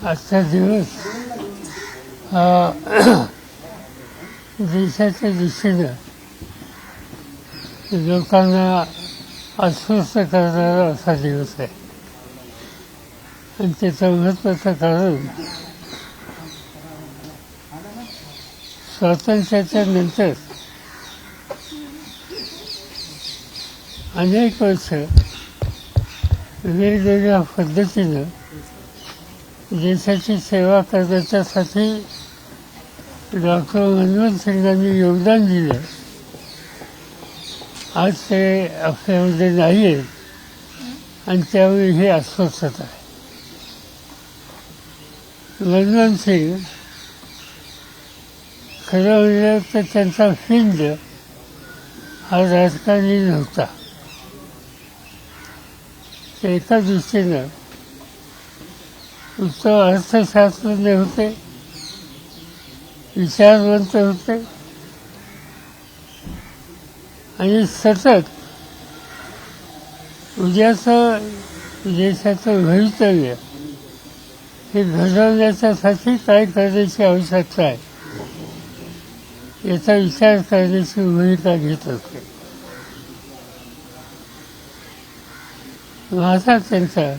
आजचा दिवस हा देशाच्या दिशेनं लोकांना अस्वस्थ करणारा असा दिवस आहे. आणि त्याचं महत्त्वाचं कारण स्वातंत्र्याच्या नंतर अनेक वर्ष वेगवेगळ्या पद्धतीनं देशाची सेवा करण्याच्यासाठी डॉक्टर मनमोहन सिंगांनी योगदान दिलं. आज ते आपल्यामध्ये नाही आहेत आणि त्यावेळी ही अस्वस्थता आहे. मनमोहन सिंग खरं म्हणजे तर त्यांचा फिंड हा राजकारणी नव्हता. ते एका दृष्टीनं उत्तम अर्थशास्त्रज्ञ होते, विचारवंत होते आणि सतत उद्याचं देशाचं भवितव्य हे घडवण्याच्यासाठी काय करण्याची आवश्यकता आहे याचा विचार करण्याची भूमिका घेत होते. माझा त्यांचा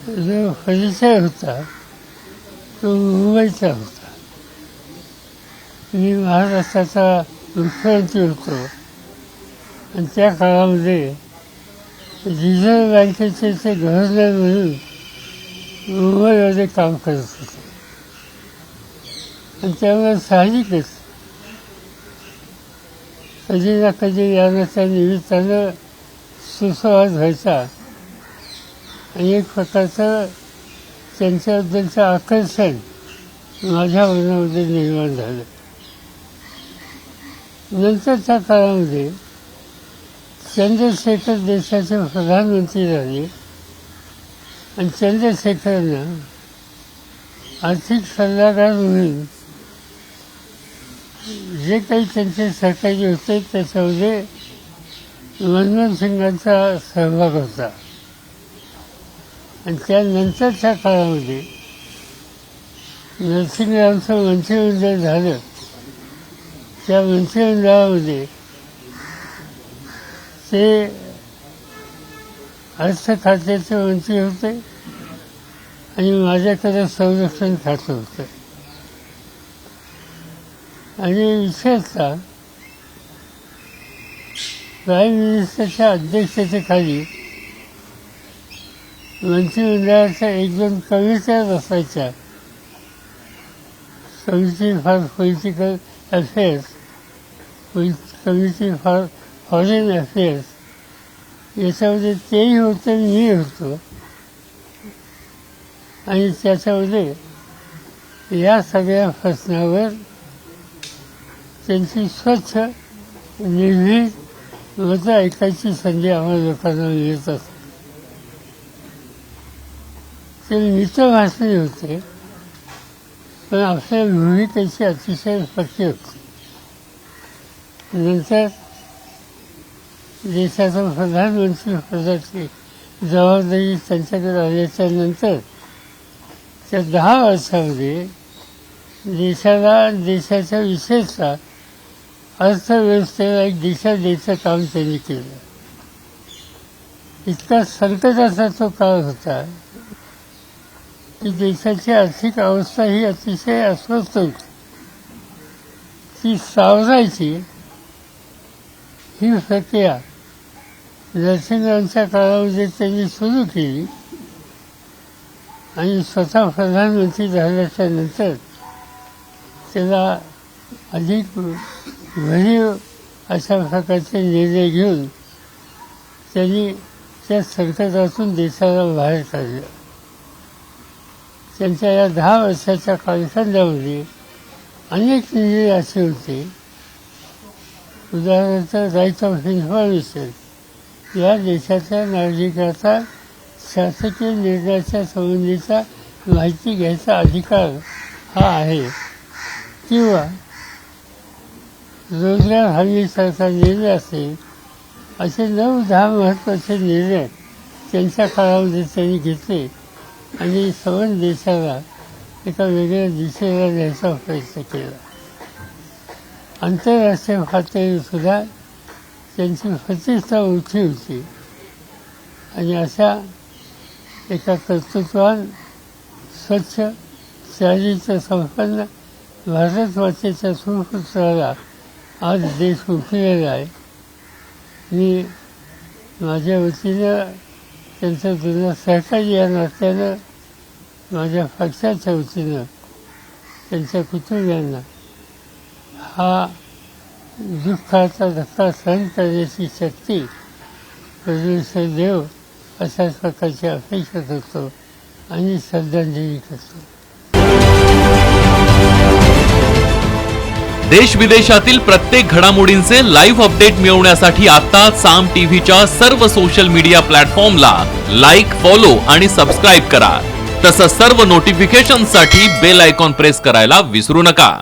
जो परिचय होता तो मुंबईचा होता. मी महाराष्ट्राचा मुख्यमंत्री होतो आणि त्या काळामध्ये रिझर्व्ह बँकेचे ते गव्हर्नर म्हणून मुंबईमध्ये काम करत होते. आणि त्यामुळे साहजिकच कधी ना कधी याच्या निमित्तानं सुसंवाद व्हायचा आणि एक प्रकारचं त्यांच्याबद्दलचं आकर्षण माझ्या मनामध्ये निर्माण झालं. नंतरच्या काळामध्ये चंद्रशेखर देशाचे प्रधानमंत्री झाले आणि चंद्रशेखरनं आर्थिक सल्लागार म्हणून जे काही त्यांचे सहकारी होते त्याच्यामध्ये मनमोहन सिंगांचा सहभाग होता. आणि त्यानंतरच्या काळामध्ये नरसिंहरावचं मंत्रिमंडळ झालं. त्या मंत्रिमंडळामध्ये ते अर्थ खात्याचे मंत्री होते आणि माझ्याकडे संरक्षण खातं होतं. आणि विशेषतः प्राईम मिनिस्टरच्या अध्यक्षतेखाली मंत्रिमंडळाच्या एक दोन कमिट्या बसायच्या. Committee for political affairs, committee for foreign affairs, याच्यामध्ये तेही होते मी होतो. आणि त्याच्यामध्ये या सगळ्या प्रश्नावर त्यांची स्वच्छ निर्भीड मतं ऐकायची संधी आम्हाला लोकांना मिळत असते. ते मितभाषणी होते पण आपल्या भूमिकेची अतिशय पक्की होती. नंतर देशाचा प्रधानमंत्री पदाची जबाबदारी त्यांच्याकडे आल्याच्या नंतर त्या 10 वर्षामध्ये देशाच्या विशेषतः अर्थव्यवस्थेला एक दिशा द्यायचं काम त्यांनी केलं. इतका संकटाचा तो काळ होता की देशाची आर्थिक अवस्था ही अतिशय अस्वस्थ होती. ती सावरायची ही प्रक्रिया नरसिंहरावांच्या काळामध्ये त्यांनी सुरू केली. आणि स्वतः प्रधानमंत्री झाल्याच्या नंतर त्याला अधिक भरीव अशा प्रकारचे निर्णय घेऊन त्यांनी त्या संकटातून देशाला बाहेर काढलं. त्यांच्या या 10 वर्षाच्या कालखंडामध्ये अनेक निर्णय असे होते. उदाहरणार्थ राईट ऑफ इन्फॉर्मेशन, या देशाच्या नागरिकाचा शासकीय निर्णयाच्या संबंधीचा माहिती घ्यायचा अधिकार हा आहे. किंवा रोजगार हमीसारखा निर्णय असेल, असे 9-10 महत्त्वाचे निर्णय त्यांच्या काळामध्ये त्यांनी घेतले आणि संपूर्ण देशाला एका वेगळ्या दिशेला न्यायचा प्रयत्न केला. आंतरराष्ट्रीय पातळीवरसुद्धा त्यांची प्रतिष्ठा उंची होती आणि अशा एका कर्तृत्वान स्वच्छ चारित्र्य संपन्न भारत मातेच्या सुपुत्राला आज देश उठलेला आहे. मी माझ्या वतीनं त्यांचं जुनं सहकारी या नात्यानं माझ्या पक्षाच्या वतीनं त्यांच्या कुटुंबियांना हा दुःखाचा धक्का सहन करण्याची शक्ती परमेश्वर देव अशाच प्रकारची अपेक्षा करतो आणि श्रद्धांजली करतो. देश विदेशातील प्रत्येक घडामोडींचे लाईव्ह अपडेट मिळवण्यासाठी आता साम टीव्हीच्या सर्व सोशल मीडिया प्लॅटफॉर्मला लाईक, फॉलो आणि सबस्क्राईब करा. तसंच सर्व नोटिफिकेशनसाठी बेल आयकॉन प्रेस करायला विसरू नका.